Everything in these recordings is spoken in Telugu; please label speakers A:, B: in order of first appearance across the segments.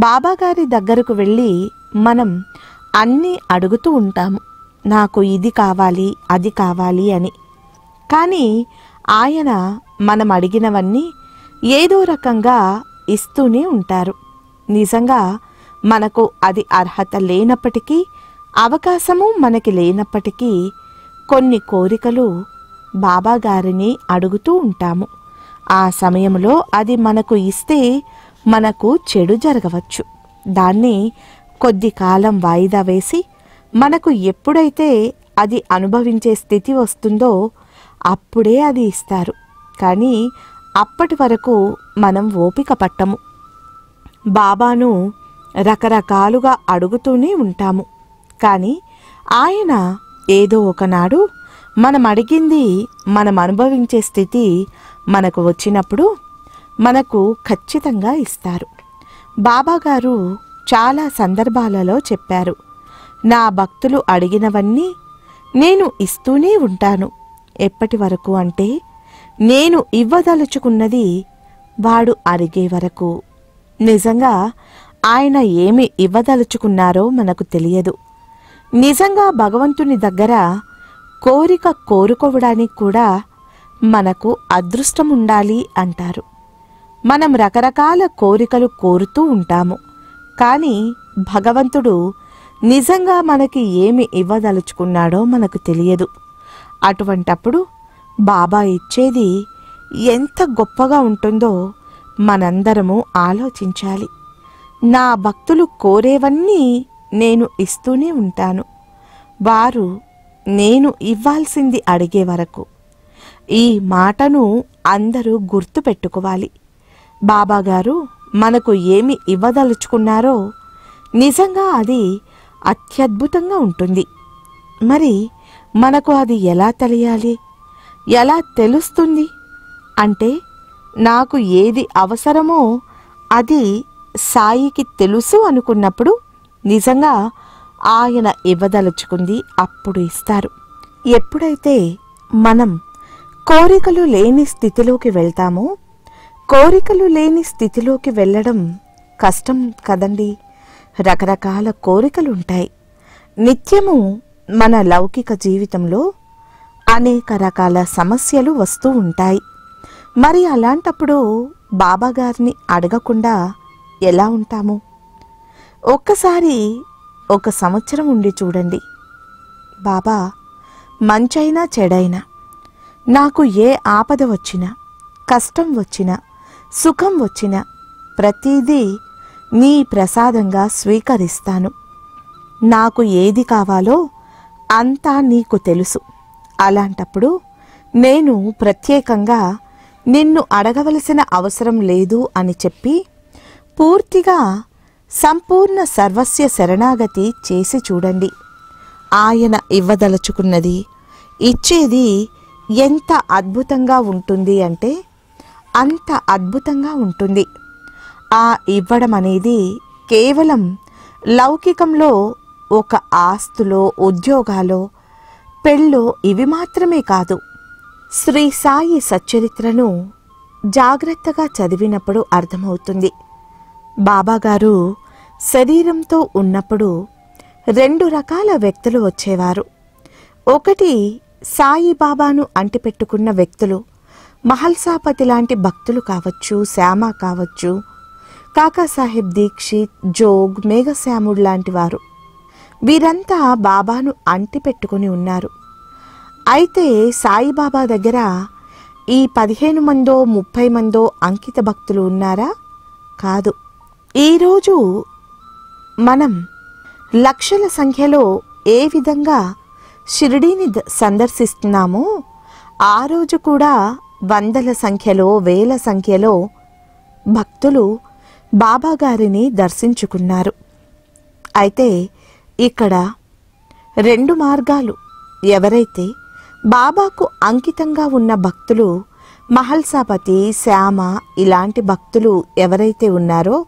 A: బాబాగారి దగ్గరకు వెళ్ళి మనం అన్నీ అడుగుతూ ఉంటాము, నాకు ఇది కావాలి అది కావాలి అని. కానీ ఆయన మనం అడిగినవన్నీ ఏదో రకంగా ఇస్తూనే ఉంటారు. నిజంగా మనకు అది అర్హత లేనప్పటికీ, అవకాశము మనకి లేనప్పటికీ కొన్ని కోరికలు బాబాగారిని అడుగుతూ ఉంటాము. ఆ సమయంలో అది మనకు ఇస్తే మనకు చెడు జరగవచ్చు. దాన్ని కొద్ది కాలం వాయిదా వేసి మనకు ఎప్పుడైతే అది అనుభవించే స్థితి వస్తుందో అప్పుడే అది ఇస్తారు. కానీ అప్పటి వరకు మనం ఓపిక పట్టము. బాబాను రకరకాలుగా అడుగుతూనే ఉంటాము. కానీ ఆయన ఏదో ఒకనాడు మనం అడిగింది మనం అనుభవించే స్థితి మనకు వచ్చినప్పుడు మనకు ఖచ్చితంగా ఇస్తారు. బాబాగారు చాలా సందర్భాలలో చెప్పారు, నా భక్తులు అడిగినవన్నీ నేను ఇస్తూనే ఉంటాను. ఎప్పటి వరకు అంటే నేను ఇవ్వదలుచుకున్నది వాడు అడిగే వరకు. నిజంగా ఆయన ఏమి ఇవ్వదలుచుకున్నారో మనకు తెలియదు. నిజంగా భగవంతుని దగ్గర కోరిక కోరుకోవడానికి కూడా మనకు అదృష్టం ఉండాలి అంటారు. మనం రకరకాల కోరికలు కోరుతూ ఉంటాము. కానీ భగవంతుడు నిజంగా మనకి ఏమి ఇవ్వదలుచుకున్నాడో మనకు తెలియదు. అటువంటప్పుడు బాబా ఇచ్చేది ఎంత గొప్పగా ఉంటుందో మనందరము ఆలోచించాలి. నా భక్తులు కోరేవన్నీ నేను ఇస్తూనే ఉంటాను, వారు నేను ఇవ్వాల్సింది అడిగే వరకు. ఈ మాటను అందరూ గుర్తు పెట్టుకోవాలి. బాబాగారు మనకు ఏమి ఇవ్వదలుచుకున్నారో నిజంగా అది అత్యద్భుతంగా ఉంటుంది. మరి మనకు అది ఎలా తెలియాలి, ఎలా తెలుస్తుంది అంటే, నాకు ఏది అవసరమో అది సాయికి తెలుసు అనుకున్నప్పుడు నిజంగా ఆయన ఇవ్వదలుచుకుంది అప్పుడు ఇస్తారు. ఎప్పుడైతే మనం కోరికలు లేని స్థితిలోకి వెళ్తామో, కోరికలు లేని స్థితిలోకి వెళ్ళడం కష్టం కదండి. రకరకాల కోరికలు ఉంటాయి. నిత్యము మన లౌకిక జీవితంలో అనేక రకాల సమస్యలు వస్తూ ఉంటాయి. మరి అలాంటప్పుడు బాబాగారిని అడగకుండా ఎలా ఉంటాము? ఒక్కసారి ఒక సంవత్సరం ఉండి చూడండి. బాబా, మంచైనా చెడైనా, నాకు ఏ ఆపద వచ్చినా, కష్టం వచ్చినా, సుఖం వచ్చినా ప్రతిదీ నీ ప్రసాదంగా స్వీకరిస్తాను. నాకు ఏది కావాలో అంతా నీకు తెలుసు. అలాంటప్పుడు నేను ప్రత్యేకంగా నిన్ను అడగవలసిన అవసరం లేదు అని చెప్పి పూర్తిగా సంపూర్ణ సర్వస్య శరణాగతి చేసి చూడండి. ఆయన ఇవ్వదలుచుకున్నది ఇచ్చేది ఎంత అద్భుతంగా ఉంటుంది అంటే అంత అద్భుతంగా ఉంటుంది. ఆ ఇవ్వడం అనేది కేవలం లౌకికంలో ఒక ఆస్తులో, ఉద్యోగాలో, పెళ్ళో ఇవి మాత్రమే కాదు. శ్రీ సాయి సచ్చరిత్రను జాగ్రత్తగా చదివినప్పుడు అర్థమవుతుంది. బాబాగారు శరీరంతో ఉన్నప్పుడు 2 రకాల వ్యక్తులు వచ్చేవారు. ఒకటి సాయిబాబాను అంటిపెట్టుకున్న వ్యక్తులు, మహల్సాపతి లాంటి భక్తులు కావచ్చు, శ్యామ కావచ్చు, కాకాసాహెబ్ దీక్షిత్, జోగ్, మేఘశ్యాముడు లాంటి వారు. వీరంతా బాబాను అంటిపెట్టుకుని ఉన్నారు. అయితే సాయిబాబా దగ్గర ఈ 15 మందో 30 మందో అంకిత భక్తులు ఉన్నారా? కాదు. ఈరోజు మనం లక్షల సంఖ్యలో ఏ విధంగా షిరిడీని సందర్శిస్తున్నామో ఆ రోజు కూడా వందల సంఖ్యలో, వేల సంఖ్యలో భక్తులు బాబాగారిని దర్శించుకున్నారు. అయితే ఇక్కడ 2 మార్గాలు. ఎవరైతే బాబాకు అంకితంగా ఉన్న భక్తులు, మహల్సాపతి, శ్యామ ఇలాంటి భక్తులు ఎవరైతే ఉన్నారో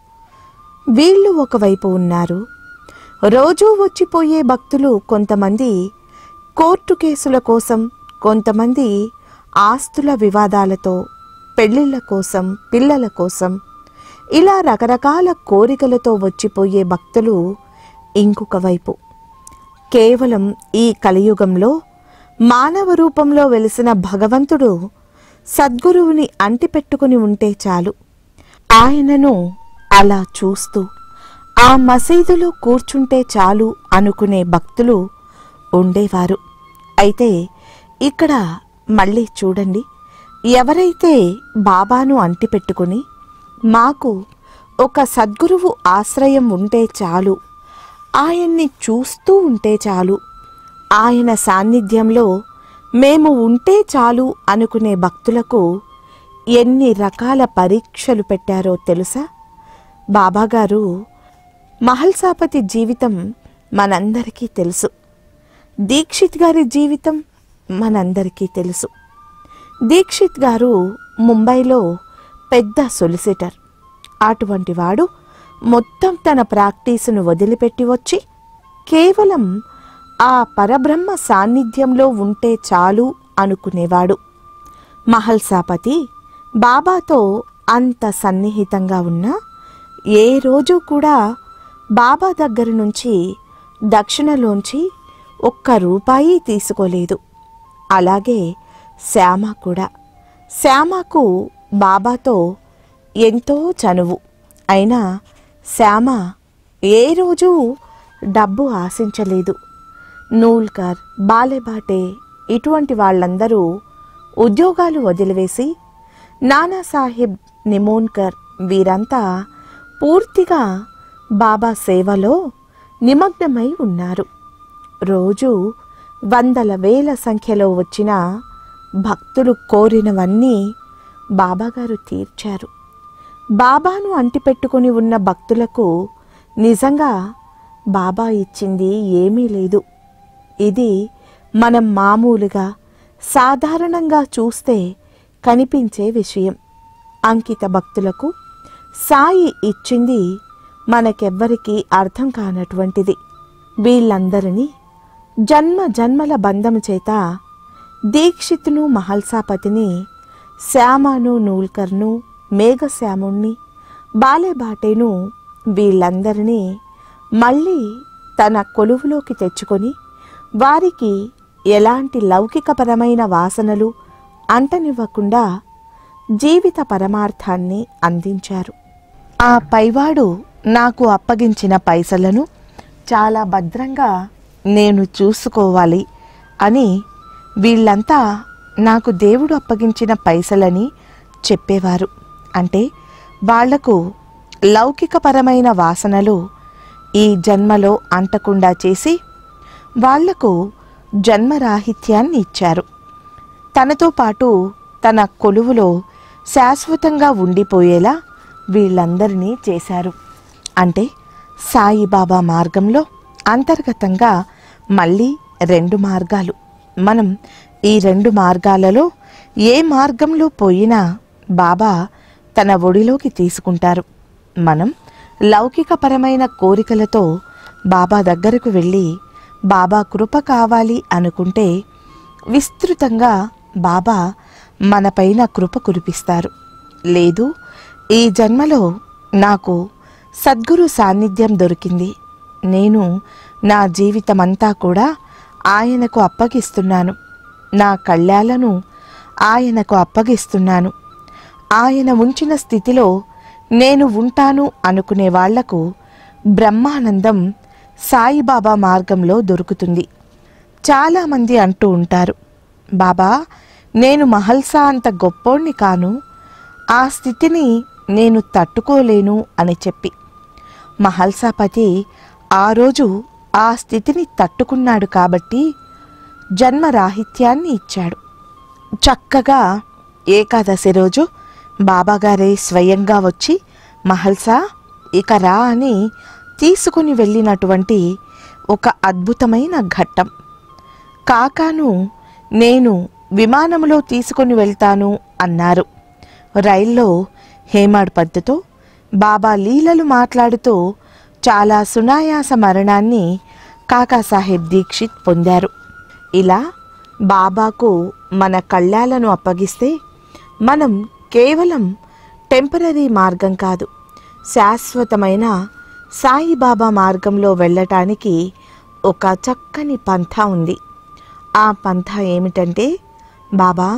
A: వీళ్ళు ఒకవైపు ఉన్నారు. రోజూ వచ్చిపోయే భక్తులు కొంతమంది కోర్టు కేసుల కోసం, కొంతమంది ఆస్తుల వివాదాలతో, పెళ్ళిళ్ళ కోసం, పిల్లల కోసం ఇలా రకరకాల కోరికలతో వచ్చిపోయే భక్తులు ఇంకొక వైపు. కేవలం ఈ కలియుగంలో మానవ రూపంలో వెలిసిన భగవంతుడు సద్గురువుని అంటిపెట్టుకుని ఉంటే చాలు, ఆయనను అలా చూస్తూ ఆ మసీదులో కూర్చుంటే చాలు అనుకునే భక్తులు ఉండేవారు. అయితే ఇక్కడ మళ్ళీ చూడండి, ఎవరైతే బాబాను అంటిపెట్టుకుని మాకు ఒక సద్గురువు ఆశ్రయం ఉంటే చాలు, ఆయన్ని చూస్తూ ఉంటే చాలు, ఆయన సాన్నిధ్యంలో మేము ఉంటే చాలు అనుకునే భక్తులకు ఎన్ని రకాల పరీక్షలు పెట్టారో తెలుసా? బాబాగారు మహల్సాపతి జీవితం మనందరికీ తెలుసు, దీక్షిత్ గారి జీవితం మనందరికీ తెలుసు. దీక్షిత్ గారు ముంబైలో పెద్ద సొలిసిటర్. అటువంటి వాడు మొత్తం తన ప్రాక్టీసును వదిలిపెట్టి వచ్చి కేవలం ఆ పరబ్రహ్మ సాన్నిధ్యంలో ఉంటే చాలు అనుకునేవాడు. మహల్సాపతి బాబాతో అంత సన్నిహితంగా ఉన్నా ఏ రోజు కూడా బాబా దగ్గర నుంచి దక్షిణలోంచి ఒక్క రూపాయి తీసుకోలేదు. అలాగే శ్యామ కూడా. శ్యామకు బాబాతో ఎంతో చనువు. అయినా శ్యామ ఏ రోజు డబ్బు ఆశించలేదు. నూల్కర్, బాలెబాటే ఇటువంటి వాళ్ళందరూ ఉద్యోగాలు వదిలివేసి నానాసాహెబ్ నిమోన్కర్ వీరంతా పూర్తిగా బాబా సేవలో నిమగ్నమై ఉన్నారు. రోజు వందల వేల సంఖ్యలో వచ్చిన భక్తులు కోరినవన్నీ బాబాగారు తీర్చారు. బాబాను అంటిపెట్టుకుని ఉన్న భక్తులకు నిజంగా బాబా ఇచ్చింది ఏమీ లేదు. ఇది మనం మామూలుగా సాధారణంగా చూస్తే కనిపించే విషయం. అంకిత భక్తులకు సాయి ఇచ్చింది మనకెవ్వరికీ అర్థం కానటువంటిది. వీళ్ళందరినీ జన్మ జన్మల బంధం చేత దీక్షిత్ను, మహల్సాపతిని, శ్యామను, నూల్కర్ను, మేఘశ్యాముణ్ణి, బాలెబాటేను వీళ్ళందరినీ మళ్ళీ తన కొలువులోకి తెచ్చుకొని వారికి ఎలాంటి లౌకికపరమైన వాసనలు అంటనివ్వకుండా జీవిత పరమార్థాన్ని అందించారు. ఆ పైవాడు నాకు అప్పగించిన పైసలను చాలా భద్రంగా నేను చూసుకోవాలి అని వీళ్ళంతా నాకు దేవుడు అప్పగించిన పైసలని చెప్పేవారు. అంటే వాళ్లకు లౌకికపరమైన వాసనలు ఈ జన్మలో అంటకుండా చేసి వాళ్లకు జన్మరాహిత్యాన్ని ఇచ్చారు. తనతో పాటు తన కొలువులో శాశ్వతంగా ఉండిపోయేలా వీళ్ళందరినీ చేశారు. అంటే సాయిబాబా మార్గంలో అంతర్గతంగా మళ్ళీ 2 మార్గాలు. మనం ఈ 2 మార్గాలలో ఏ మార్గంలో పోయినా బాబా తన ఒడిలోకి తీసుకుంటారు. మనం లౌకికపరమైన కోరికలతో బాబా దగ్గరకు వెళ్ళి బాబా కృప కావాలి అనుకుంటే విస్తృతంగా బాబా మనపైన కృప కురిపిస్తారు. లేదు, ఈ జన్మలో నాకు సద్గురు సాన్నిధ్యం దొరికింది, నేను నా జీవితమంతా కూడా ఆయనకు అప్పగిస్తున్నాను, నా కళ్యాలను ఆయనకు అప్పగిస్తున్నాను, ఆయన ఉంచిన స్థితిలో నేను ఉంటాను అనుకునే వాళ్లకు బ్రహ్మానందం సాయిబాబా మార్గంలో దొరుకుతుంది. చాలామంది అంటూ ఉంటారు, బాబా నేను మహల్సా అంత గొప్పోణ్ణి కాను, ఆ స్థితిని నేను తట్టుకోలేను అని చెప్పి. మహల్సాపతి ఆ రోజు ఆ స్థితిని తట్టుకున్నాడు కాబట్టి జన్మరాహిత్యాన్ని ఇచ్చాడు. చక్కగా ఏకాదశి రోజు బాబాగారే స్వయంగా వచ్చి మహల్సా ఇక రా అని తీసుకుని వెళ్ళినటువంటి ఒక అద్భుతమైన ఘట్టం. కాకాను నేను విమానంలో తీసుకుని వెళ్తాను అన్నారు. రైల్లో హేమాడ్ పద్ధతితో బాబా లీలలు మాట్లాడుతూ చాలా సునాయాస మరణాన్ని కాకాసాహెబ్ దీక్షిత్ పొందారు. ఇలా బాబాకు మన కళ్యాలను అప్పగిస్తే మనం కేవలం టెంపరరీ మార్గం కాదు, శాశ్వతమైన సాయిబాబా మార్గంలో వెళ్ళటానికి ఒక చక్కని పంథా ఉంది. ఆ పంథా ఏమిటంటే, బాబా,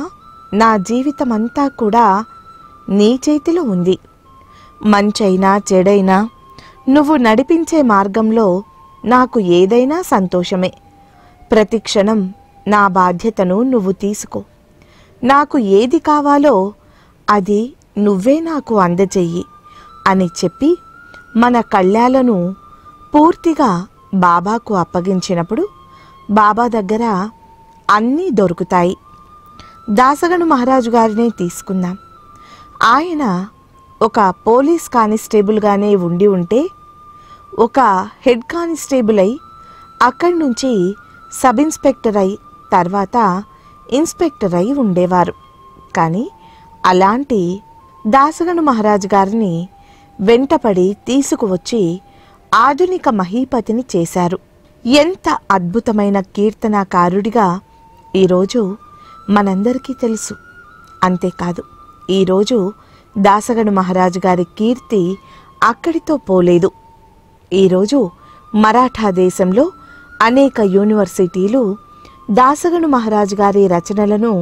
A: నా జీవితమంతా కూడా నీ చేతిలో ఉంది. మంచైనా చెడైనా నువ్వు నడిపించే మార్గంలో నాకు ఏదైనా సంతోషమే. ప్రతి క్షణం నా బాధ్యతను నువ్వు తీసుకో. నాకు ఏది కావాలో అది నువ్వే నాకు అందజెయ్యి అని చెప్పి మన కళ్యాలను పూర్తిగా బాబాకు అప్పగించినప్పుడు బాబా దగ్గర అన్నీ దొరుకుతాయి. దాసగను మహారాజు గారినే తీసుకుందాం. ఆయన ఒక పోలీస్ కానిస్టేబుల్గానే ఉండి ఉంటే ఒక హెడ్ కానిస్టేబుల్ అయి అక్కడి నుంచి సబ్ ఇన్స్పెక్టర్ అయి తర్వాత ఇన్స్పెక్టర్ అయి ఉండేవారు. కానీ అలాంటి దాసగను మహారాజు గారిని వెంటపడి తీసుకువచ్చి ఆధునిక మహీపతిని చేశారు. ఎంత అద్భుతమైన కీర్తనాకారుడిగా ఈరోజు మనందరికీ తెలుసు. అంతేకాదు, ఈరోజు దాసగను మహారాజు గారి కీర్తి అక్కడితో పోలేదు. ఈరోజు మరాఠా దేశంలో అనేక యూనివర్సిటీలు దాసగను మహారాజు గారి రచనలను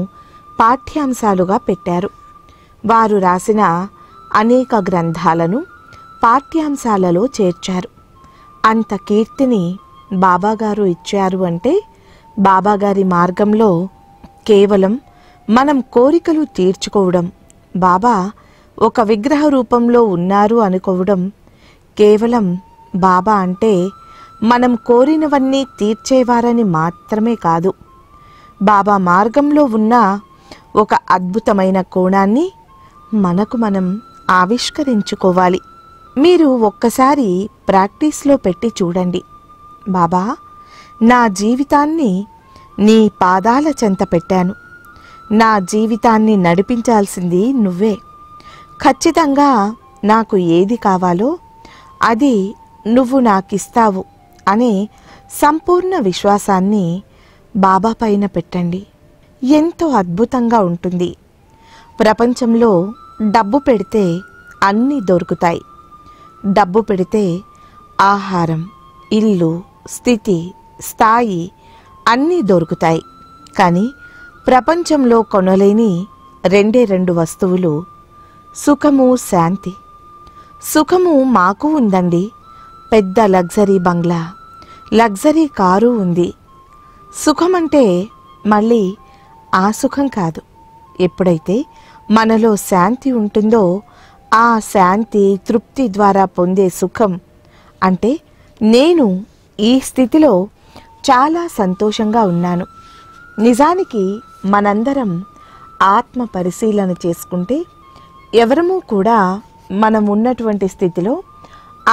A: పాఠ్యాంశాలుగా పెట్టారు. వారు రాసిన అనేక గ్రంథాలను పాఠ్యాంశాలలో చేర్చారు. అంత కీర్తిని బాబాగారు ఇచ్చారు అంటే బాబాగారి మార్గంలో కేవలం మనం కోరికలు తీర్చుకోవడం, బాబా ఒక విగ్రహ రూపంలో ఉన్నారు అనుకోవడం, కేవలం బాబా అంటే మనం కోరినవన్నీ తీర్చేవారని మాత్రమే కాదు, బాబా మార్గంలో ఉన్న ఒక అద్భుతమైన కోణాన్ని మనకు మనం ఆవిష్కరించుకోవాలి. మీరు ఒక్కసారి ప్రాక్టీస్లో పెట్టి చూడండి. బాబా, నా జీవితాన్ని నీ పాదాల చెంత పెట్టాను. నా జీవితాన్ని నడిపించాల్సింది నువ్వే. ఖచ్చితంగా నాకు ఏది కావాలో అది నువ్వు నాకిస్తావు అనే సంపూర్ణ విశ్వాసాన్ని బాబా పైన పెట్టండి. ఎంతో అద్భుతంగా ఉంటుంది. ప్రపంచంలో డబ్బు పెడితే అన్నీ దొరుకుతాయి. డబ్బు పెడితే ఆహారం, ఇల్లు, స్థితి, స్థాయి అన్నీ దొరుకుతాయి. కానీ ప్రపంచంలో కొనలేని రెండు వస్తువులు సుఖము, శాంతి. సుఖము మాకు ఉందండి. పెద్ద లగ్జరీ బంగ్లా, లగ్జరీ కారు ఉంది. సుఖమంటే మళ్ళీ ఆ సుఖం కాదు. ఎప్పుడైతే మనలో శాంతి ఉంటుందో ఆ శాంతి, తృప్తి ద్వారా పొందే సుఖం అంటే నేను ఈ స్థితిలో చాలా సంతోషంగా ఉన్నాను. నిజానికి మనందరం ఆత్మ పరిశీలన చేసుకుంటే ఎవరమూ కూడా మనం ఉన్నటువంటి స్థితిలో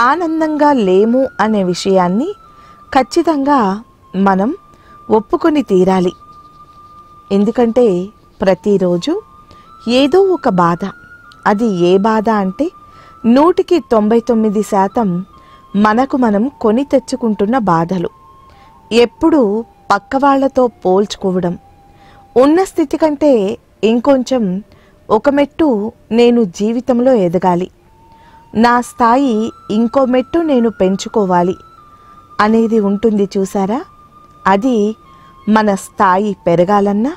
A: ఆనందంగా లేము అనే విషయాన్ని ఖచ్చితంగా మనం ఒప్పుకొని తీరాలి. ఎందుకంటే ప్రతిరోజు ఏదో ఒక బాధ. అది ఏ బాధ అంటే 99% మనకు మనం కొని తెచ్చుకుంటున్న బాధలు. ఎప్పుడూ పక్కవాళ్లతో పోల్చుకోవడం, ఉన్న స్థితి కంటే ఇంకొంచెం ఒక మెట్టు నేను జీవితంలో ఎదగాలి, నా స్థాయి ఇంకో మెట్టు నేను పెంచుకోవాలి అనేది ఉంటుంది చూసారా. అది మన స్థాయి పెరగాలన్నా,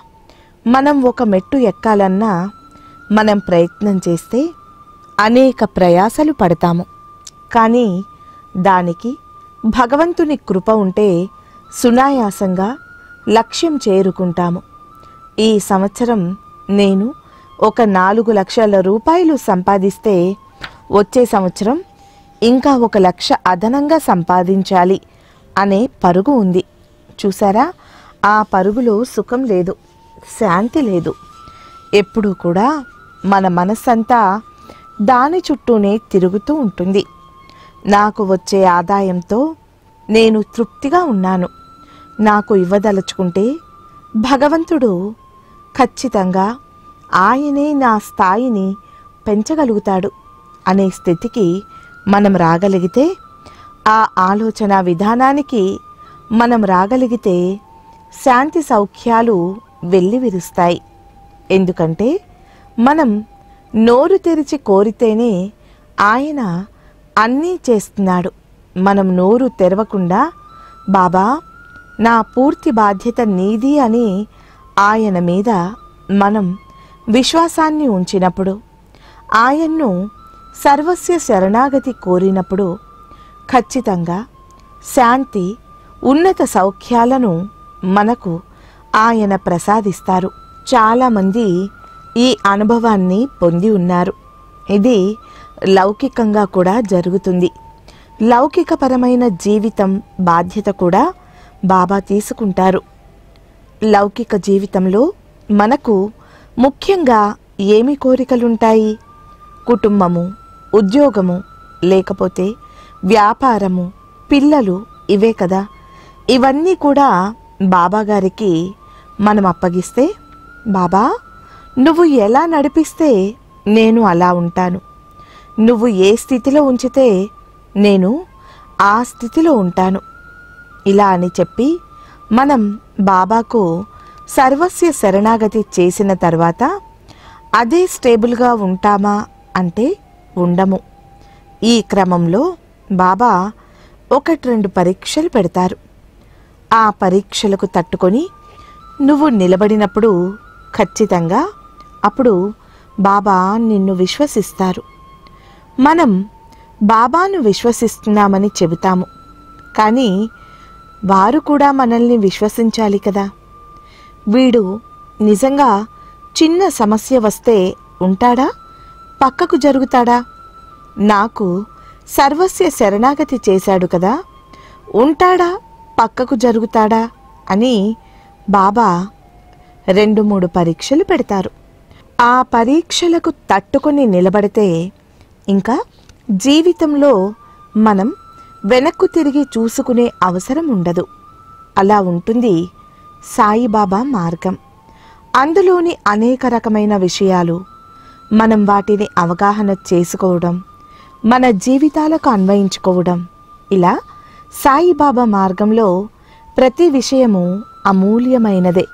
A: మనం ఒక మెట్టు ఎక్కాలన్నా మనం ప్రయత్నం చేస్తే అనేక ప్రయాసలు పడతాము. కానీ దానికి భగవంతుని కృప ఉంటే సునాయాసంగా లక్ష్యం చేరుకుంటాము. ఈ సంవత్సరం నేను ఒక 4 లక్షల రూపాయలు సంపాదిస్తే వచ్చే సంవత్సరం ఇంకా 1 లక్ష అదనంగా సంపాదించాలి అనే పరుగు ఉంది చూసారా. ఆ పరుగులో సుఖం లేదు, శాంతి లేదు. ఎప్పుడూ కూడా మన మనస్సంతా దాని చుట్టూనే తిరుగుతూ ఉంటుంది. నాకు వచ్చే ఆదాయంతో నేను తృప్తిగా ఉన్నాను. నాకు ఇవ్వదలుచుకుంటే భగవంతుడు ఖచ్చితంగా ఆయనే నా స్థాయిని పెంచగలుగుతాడు అనే స్థితికి మనం రాగలిగితే, ఆ ఆలోచన విధానానికి మనం రాగలిగితే శాంతి సౌఖ్యాలు వెల్లివిరుస్తాయి. ఎందుకంటే మనం నోరు తెరిచి కోరితేనే ఆయన అన్నీ చేస్తున్నాడు. మనం నోరు తెరవకుండా బాబా నా పూర్తి బాధ్యత నీది అని ఆయన మీద మనం విశ్వాసాన్ని ఉంచినప్పుడు, ఆయన్ను సర్వస్య శరణాగతి కోరినప్పుడు ఖచ్చితంగా శాంతి, ఉన్నత సౌఖ్యాలను మనకు ఆయన ప్రసాదిస్తారు. చాలామంది ఈ అనుభవాన్ని పొంది ఉన్నారు. ఇది లౌకికంగా కూడా జరుగుతుంది. లౌకికపరమైన జీవితం బాధ్యత కూడా బాబా తీసుకుంటారు. లౌకిక జీవితంలో మనకు ముఖ్యంగా ఏమి కోరికలుంటాయి? కుటుంబము, ఉద్యోగము, లేకపోతే వ్యాపారము, పిల్లలు, ఇవే కదా. ఇవన్నీ కూడా బాబా గారికి మనం అప్పగిస్తే, బాబా నువ్వు ఎలా నడిపిస్తే నేను అలా ఉంటాను, నువ్వు ఏ స్థితిలో ఉంచితే నేను ఆ స్థితిలో ఉంటాను, ఇలా అని చెప్పి మనం బాబాకు సర్వస్య శరణాగతి చేసిన తర్వాత అదే స్టేబుల్గా ఉంటామా అంటే ఉండము. ఈ క్రమంలో బాబా 1-2 పరీక్షలు పెడతారు. ఆ పరీక్షలకు తట్టుకొని నువ్వు నిలబడినప్పుడు ఖచ్చితంగా అప్పుడు బాబా నిన్ను విశ్వసిస్తారు. మనం బాబాను విశ్వసిస్తున్నామని చెబుతాము, కానీ వారు కూడా మనల్ని విశ్వసించాలి కదా. వీడు నిజంగా చిన్న సమస్య వస్తే ఉంటాడా, పక్కకు జరుగుతాడా? నాకు సర్వస్య శరణాగతి చేశాడు కదా, ఉంటాడా, పక్కకు జరుగుతాడా అని బాబా 2-3 పరీక్షలు పెడతారు. ఆ పరీక్షలకు తట్టుకొని నిలబడితే ఇంకా జీవితంలో మనం వెనక్కు తిరిగి చూసుకునే అవసరం ఉండదు. అలా ఉంటుంది సాయిబాబా మార్గం. అందులోని అనేక రకమైన విషయాలు మనం వాటిని అవగాహన చేసుకోవడం, మన జీవితాలకు అన్వయించుకోవడం, ఇలా సాయిబాబా మార్గంలో ప్రతి విషయము అమూల్యమైనదే.